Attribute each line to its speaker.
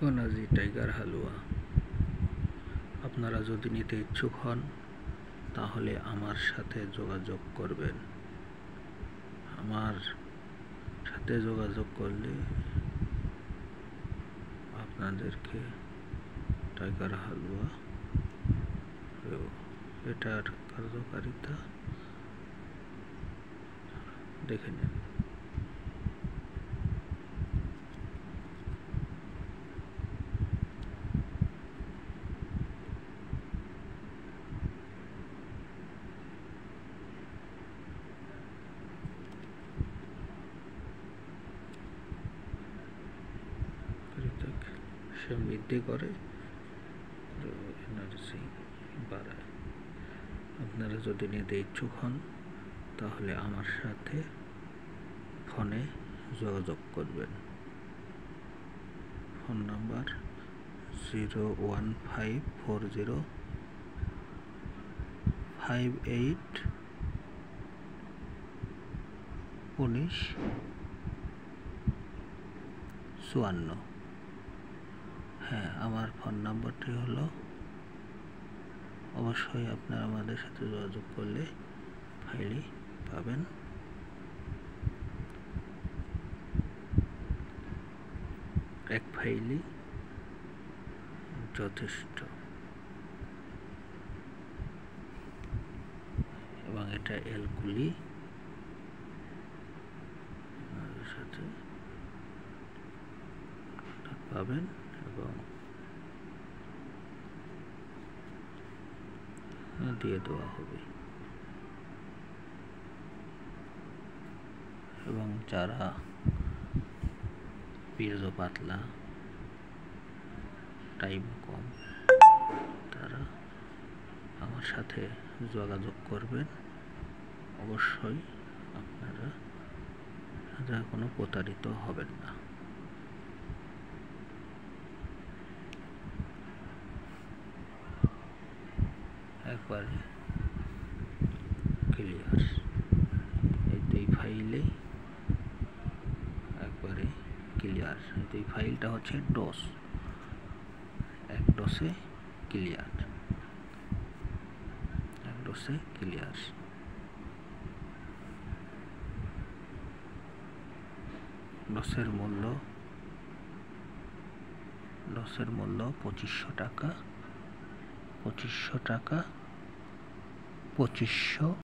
Speaker 1: Energy tiger হালুয়া আপনারা যদি নিতে ইচ্ছুক হন তাহলে আমার সাথে যোগাযোগ করবেন। আমার সাথে যোগাযোগ করলে আপনাদেরকে টাইগার হালুয়া এটার কার্যকারিতা দেখে নিন। বৃদ্ধি করে, এনার্জি বাড়ায়। আপনারা যদি নিতে ইচ্ছুক হন তাহলে আমার সাথে ফোনে যোগাযোগ করবেন। Phone number 015481954। হ্যাঁ, আমার ফোন নাম্বারটি হলো, অবশ্যই আপনারা আমাদের সাথে যোগাযোগ করলে ফাইলই পাবেন। এক ফাইলই যথেষ্ট এবং এটা এলগুলি আপনাদের সাথে পাবেন এবং দিয়ে দেওয়া হবে। এবং যারা বীর্য পাতলা, টাইম কম, তারা আমার সাথে যোগাযোগ করবেন। অবশ্যই আপনারা কোনো প্রতারিত হবেন না। একবারে ক্লিয়ার। এই দুই ফাইলে একবারে ক্লিয়ার। এই ফাইলটা হচ্ছে ডোজ, এক ডোজে ক্লিয়ার, এক ডোজে ক্লিয়ার। ডোজের মূল্য 2500 টাকা। 2500